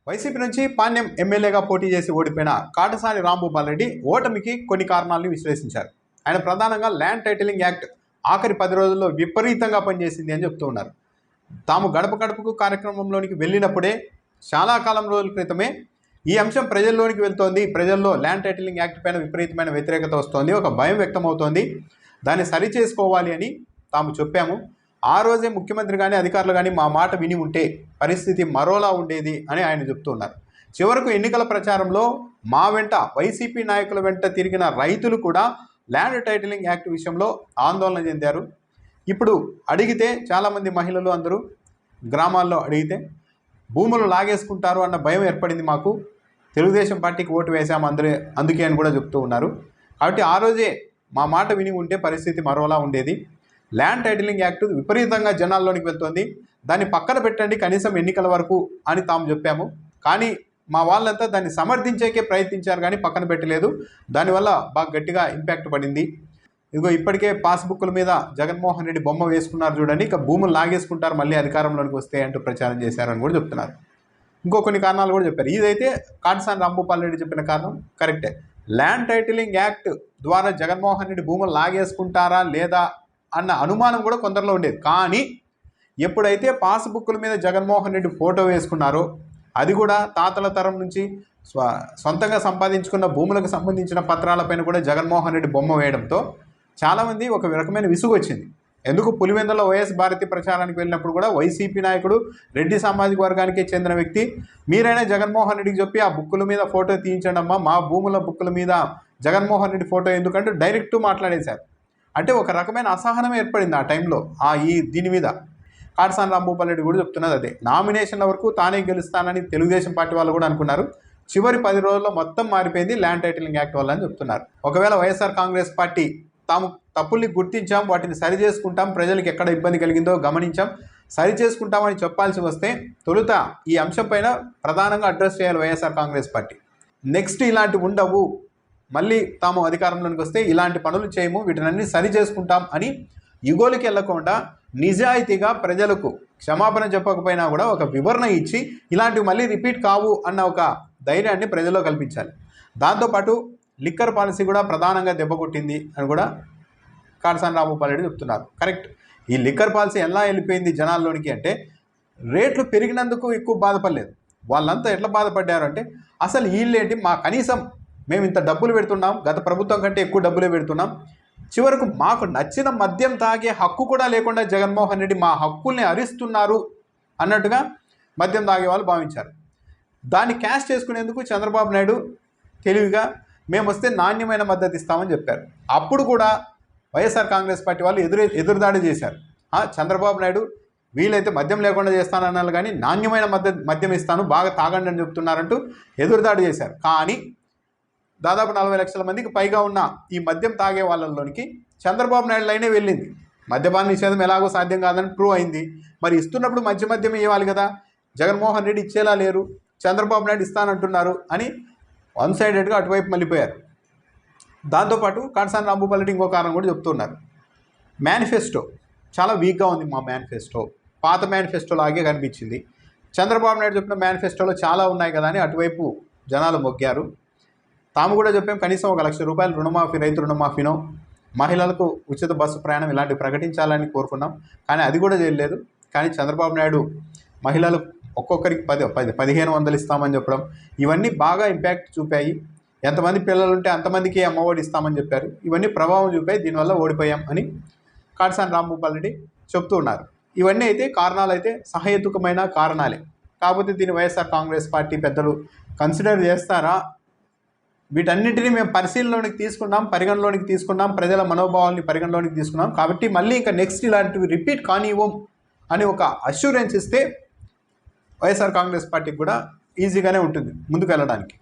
YCP నుంచి పాణ్యం ఎమ్మెల్యేగా పోటీ చేసి ఓడిపోయిన కాటసాని రాంభూపాల్ రెడ్డి ఓటమికి కొన్ని కారణాలను విశ్లేషించారు. ఆయన ప్రధానంగా ల్యాండ్ టైటిలింగ్ యాక్ట్ ఆఖరి 10 రోజుల్లో విపరీతంగా పనిచేసింది అని చెప్తూ ఉన్నారు. తాము గడప గడపకు కార్యక్రమంలోనికి వెళ్ళినప్పుడే చాలా కాలం రోజుల క్రితమే ఈ అంశం ప్రజల్లోనికి వెళ్తోంది, ప్రజల్లో ల్యాండ్ టైటిలింగ్ యాక్ట్ పైన విపరీతమైన వ్యతిరేకత వస్తోంది, ఒక భయం వ్యక్తమవుతోంది, దాన్ని సరిచేసుకోవాలి అని తాము చెప్పాము. ఆ రోజే ముఖ్యమంత్రి కానీ అధికారులు కానీ మా మాట విని ఉంటే పరిస్థితి మరోలా ఉండేది అని ఆయన చెప్తున్నారు. చివరకు ఎన్నికల ప్రచారంలో మా వెంట వైసీపీ నాయకుల వెంట తిరిగిన రైతులు కూడా ల్యాండ్ టైటిలింగ్ యాక్ట్ విషయంలో ఆందోళన చెందారు. ఇప్పుడు అడిగితే చాలామంది మహిళలు అందరూ గ్రామాల్లో అడిగితే భూములు లాగేసుకుంటారు అన్న భయం ఏర్పడింది మాకు, తెలుగుదేశం పార్టీకి ఓటు వేసాము అందుకే అని కూడా చెప్తూ ఉన్నారు. కాబట్టి ఆ రోజే మా మాట విని ఉంటే పరిస్థితి మరోలా ఉండేది. ల్యాండ్ టైటిలింగ్ యాక్ట్ విపరీతంగా జనాల్లోనికి వెళ్తోంది, దాన్ని పక్కన పెట్టండి కనీసం ఎన్నికల వరకు అని తాము చెప్పాము. కానీ మా వాళ్ళంతా దాన్ని సమర్థించేకే ప్రయత్నించారు కానీ పక్కన పెట్టలేదు. దానివల్ల బాగా గట్టిగా ఇంపాక్ట్ పడింది. ఇదిగో ఇప్పటికే పాస్బుక్ల మీద జగన్మోహన్ రెడ్డి బొమ్మ వేసుకున్నారు చూడండి, ఇక భూములు లాగేసుకుంటారు మళ్ళీ అధికారంలోనికి వస్తే అంటూ ప్రచారం చేశారని కూడా చెప్తున్నారు. ఇంకో కొన్ని కారణాలు కూడా చెప్పారు. ఇదైతే కాటసాని రాంభూపాల్ రెడ్డి చెప్పిన కారణం కరెక్టే. ల్యాండ్ టైటిలింగ్ యాక్ట్ ద్వారా జగన్మోహన్ రెడ్డి భూములు లాగేసుకుంటారా లేదా అన్న అనుమానం కూడా కొందరిలో ఉండేది. కానీ ఎప్పుడైతే పాస్బుక్ల మీద జగన్మోహన్ రెడ్డి ఫోటో వేసుకున్నారో, అది కూడా తాతల తరం నుంచి సొంతంగా సంపాదించుకున్న భూములకు సంబంధించిన పత్రాలపైన కూడా జగన్మోహన్ రెడ్డి బొమ్మ వేయడంతో చాలామంది ఒక రకమైన విసుగు వచ్చింది. ఎందుకు పులివెందులో వైఎస్ భారతి ప్రచారానికి వెళ్ళినప్పుడు కూడా వైసీపీ నాయకుడు రెడ్డి సామాజిక వర్గానికి చెందిన వ్యక్తి మీరైనా జగన్మోహన్ రెడ్డికి చెప్పి ఆ బుక్కుల మీద ఫోటో తీయించండి అమ్మా, మా భూముల బుక్కుల మీద జగన్మోహన్ రెడ్డి ఫోటో ఎందుకంటే డైరెక్ట్ మాట్లాడేశారు. అంటే ఒక రకమైన అసహనం ఏర్పడింది ఆ టైంలో దీని మీద. కాటసాని రాంభూపాల్ రెడ్డి కూడా చెప్తున్నది అదే. నామినేషన్ల వరకు తానే గెలుస్తానని తెలుగుదేశం పార్టీ వాళ్ళు కూడా అనుకున్నారు. చివరి 10 రోజుల్లో మొత్తం మారిపోయింది ల్యాండ్ టైటిలింగ్ యాక్ట్ వల్ల అని చెప్తున్నారు. ఒకవేళ వైఎస్ఆర్ కాంగ్రెస్ పార్టీ తాము తప్పుల్ని గుర్తించాం, వాటిని సరి చేసుకుంటాం, ప్రజలకు ఎక్కడ ఇబ్బంది కలిగిందో గమనించాం, సరి చేసుకుంటామని చెప్పాల్సి వస్తే తొలుత ఈ అంశం పైన ప్రధానంగా అడ్రస్ చేయాలి వైఎస్ఆర్ కాంగ్రెస్ పార్టీ. నెక్స్ట్ ఇలాంటివి ఉండవు, మళ్ళీ తాము అధికారంలోకి వస్తే ఇలాంటి పనులు చేయము, వీటినన్నీ సరి చేసుకుంటాం అని యుగోలకి వెళ్లకుండా నిజాయితీగా ప్రజలకు క్షమాపణ చెప్పకపోయినా కూడా ఒక వివరణ ఇచ్చి ఇలాంటివి మళ్ళీ రిపీట్ కావు అన్న ఒక ధైర్యాన్ని ప్రజల్లో కల్పించాలి. దాంతోపాటు లిక్కర్ పాలసీ కూడా ప్రధానంగా దెబ్బకొట్టింది అని కూడా కాటసాని రాంభూపాల్ రెడ్డి చెప్తున్నారు. కరెక్ట్. ఈ లిక్కర్ పాలసీ ఎలా వెళ్ళిపోయింది జనాల్లోనికి అంటే, రేట్లు పెరిగినందుకు ఎక్కువ బాధపడలేదు. వాళ్ళంతా ఎట్లా బాధపడ్డారు అంటే, అసలు వీళ్ళేంటి మా కనీసం మేము ఇంత డబ్బులు పెడుతున్నాం, గత ప్రభుత్వం కంటే ఎక్కువ డబ్బులే పెడుతున్నాం, చివరకు మాకు నచ్చిన మద్యం తాగే హక్కు కూడా లేకుండా జగన్మోహన్ రెడ్డి మా హక్కుల్ని హరిస్తున్నారు అన్నట్టుగా మద్యం తాగే వాళ్ళు భావించారు. దాన్ని క్యాష్ చేసుకునేందుకు చంద్రబాబు నాయుడు తెలివిగా మేము వస్తే నాణ్యమైన మద్దతు ఇస్తామని చెప్పారు. అప్పుడు కూడా వైఎస్ఆర్ కాంగ్రెస్ పార్టీ వాళ్ళు ఎదురుదాడి చేశారు. చంద్రబాబు నాయుడు వీలైతే మద్యం లేకుండా చేస్తానన్నారు కానీ నాణ్యమైన మద్యం ఇస్తాను, బాగా తాగండి అని చెప్తున్నారంటూ ఎదురుదాడి చేశారు. కానీ దాదాపు 40 లక్షల మందికి పైగా ఉన్న ఈ మద్యం తాగే వాళ్ళలోనికి చంద్రబాబు నాయుడు లైనే వెళ్ళింది. మద్యపాన నిషేధం ఎలాగో సాధ్యం కాదని ప్రూవ్ అయింది. మరి ఇస్తున్నప్పుడు మద్యం ఇవ్వాలి కదా, జగన్మోహన్ రెడ్డి ఇచ్చేలా లేరు, చంద్రబాబు నాయుడు ఇస్తానంటున్నారు అని వన్ సైడెడ్గా అటువైపు మళ్ళీపోయారు. దాంతోపాటు కాటసాని రాంభూపాల్ రెడ్డి ఇంకో కారణం కూడా చెప్తున్నారు. మేనిఫెస్టో చాలా వీక్గా ఉంది. మా మేనిఫెస్టో పాత మేనిఫెస్టో లాగే కనిపించింది. చంద్రబాబు నాయుడు చెప్పిన మేనిఫెస్టోలో చాలా ఉన్నాయి కదా అని అటువైపు జనాలు మొగ్గారు. తాము కూడా చెప్పాం కనీసం 1 లక్ష రూపాయలు రుణమాఫీ, రైతు రుణమాఫీనో, మహిళలకు ఉచిత బస్సు ప్రయాణం ఇలాంటివి ప్రకటించాలని కోరుకున్నాం. కానీ అది కూడా చేయలేదు. కానీ చంద్రబాబు నాయుడు మహిళలు ఒక్కొక్కరికి 1500 ఇస్తామని చెప్పడం, ఇవన్నీ బాగా ఇంపాక్ట్ చూపాయి. ఎంతమంది పిల్లలు ఉంటే అంతమందికి అమ్మఒడి ఇస్తామని చెప్పారు. ఇవన్నీ ప్రభావం చూపాయి, దీనివల్ల ఓడిపోయాం అని కాటసాని రాంభూపాల్ రెడ్డి చెప్తూ ఉన్నారు. ఇవన్నీ అయితే కారణాలు అయితే సహేతుకమైన కారణాలే. కాకపోతే దీన్ని వైఎస్ఆర్ కాంగ్రెస్ పార్టీ పెద్దలు కన్సిడర్ చేస్తారా? వీటన్నిటినీ మేము పరిగణలోనికి తీసుకున్నాం, ప్రజల మనోభావాల్ని పరిగణలోనికి తీసుకున్నాం, కాబట్టి మళ్ళీ ఇంకా నెక్స్ట్ ఇలాంటివి రిపీట్ కానివ్వం అని ఒక అష్యూరెన్స్ ఇస్తే వైఎస్ఆర్ కాంగ్రెస్ పార్టీకి కూడా ఈజీగానే ఉంటుంది ముందుకు వెళ్ళడానికి.